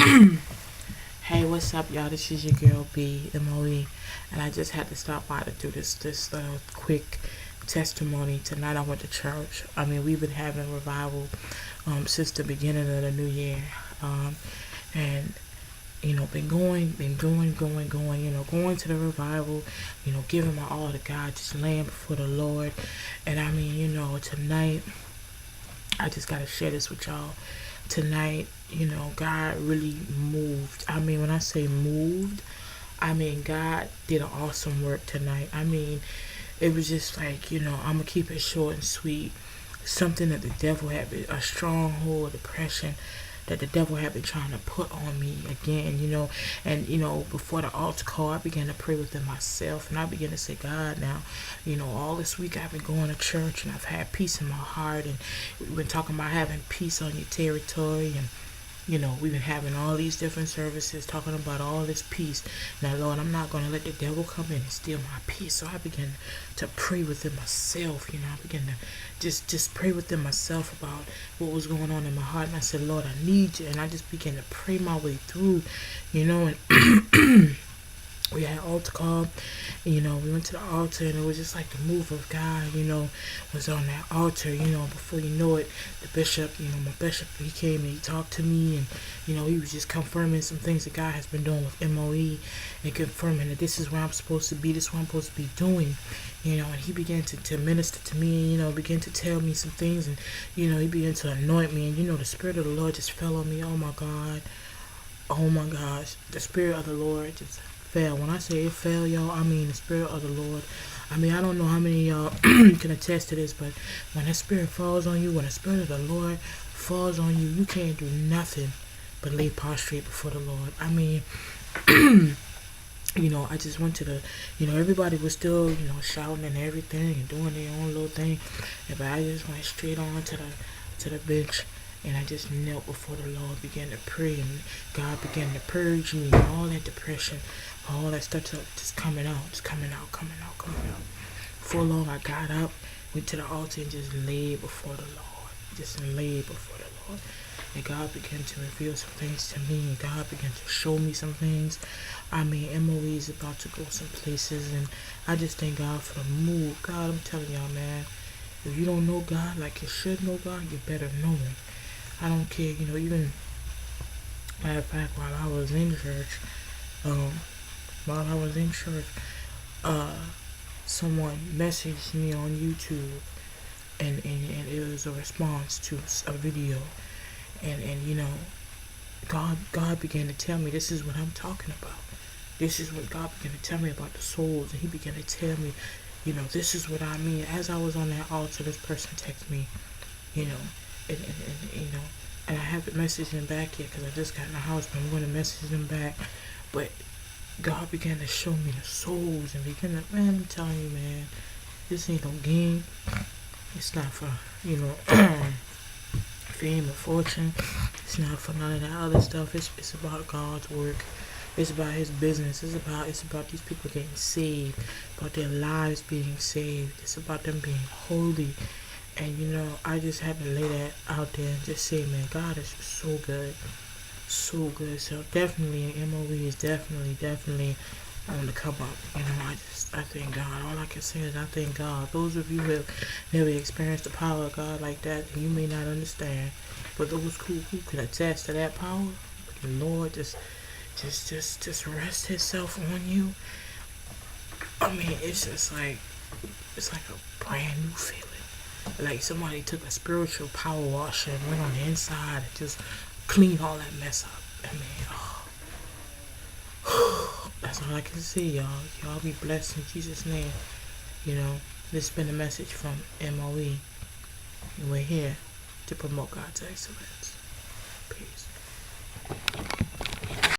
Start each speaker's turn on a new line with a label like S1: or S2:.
S1: Hey, what's up, y'all? This is your girl B MOE, and I just had to stop by to do this quick testimony. Tonight I went to church. I mean, we've been having revival since the beginning of the new year, and been going. Going to the revival. Giving my all to God, just laying before the Lord, and I mean, tonight I just gotta share this with y'all. Tonight, God really moved. I mean, when I say moved, I mean God did an awesome work tonight. I mean, it was just like, I'm gonna keep it short and sweet. Something that the devil had been, a stronghold, depression that the devil had been trying to put on me again, and before the altar call, I began to pray within myself, and I began to say, God, now, all this week I've been going to church, and I've had peace in my heart, and we've been talking about having peace on your territory, and we've been having all these different services talking about all this peace. Now, Lord, I'm not going to let the devil come in and steal my peace. So I began to pray within myself. I began to just pray within myself about what was going on in my heart. And I said, Lord, I need you. And I just began to pray my way through, and we had altar call. We went to the altar, and it was just like the move of God, was on that altar. Before you know it, the bishop, my bishop, he came and he talked to me, and he was just confirming some things that God has been doing with MOE, and confirming that this is where I'm supposed to be, this is what I'm supposed to be doing, and he began to minister to me, and began to tell me some things, and he began to anoint me, and the Spirit of the Lord just fell on me. Oh my God, oh my gosh, the Spirit of the Lord just fell. When I say it fell, y'all, I mean the Spirit of the Lord. I mean, I don't know how many of y'all can attest to this, but when the Spirit falls on you, when the Spirit of the Lord falls on you, you can't do nothing but lay prostrate before the Lord. I mean, I just went to the, everybody was still, shouting and everything and doing their own little thing, but I just went straight on to the bench. And I just knelt before the Lord, began to pray, and God began to purge me, all that depression, all that stuff just coming out, coming out. Before long, I got up, went to the altar, and just laid before the Lord. And God began to reveal some things to me, and God began to show me some things. I mean, MOE is about to go some places, and I just thank God for the move. God, I'm telling y'all, man, if you don't know God like you should know God, you better know Him. I don't care, even, matter of fact, while I was in church, someone messaged me on YouTube, and it was a response to a video, and God began to tell me, this is what I'm talking about. This is what God began to tell me about the souls, and He began to tell me, this is what I mean. As I was on that altar, this person texted me, and I haven't messaged him back yet because I just got in the house, but I'm going to message him back. But God began to show me the souls, and man, I'm telling you, man, this ain't no game. It's not for, fame or fortune. It's not for none of that other stuff. It's about God's work. It's about His business. It's about these people getting saved, about their lives being saved. It's about them being holy. And I just had to lay that out there and just say, man, God is so good. So good. So definitely MOE is definitely on the come up. I thank God. All I can say is I thank God. Those of you who have never experienced the power of God like that, you may not understand. But those who can attest to that power, the Lord just rest Himself on you. I mean, it's like a brand new feeling. Like somebody took a spiritual power washer and went on the inside and just cleaned all that mess up. I mean, that's all I can say, y'all. Y'all be blessed in Jesus' name. This has been a message from MOE. And we're here to promote God's excellence.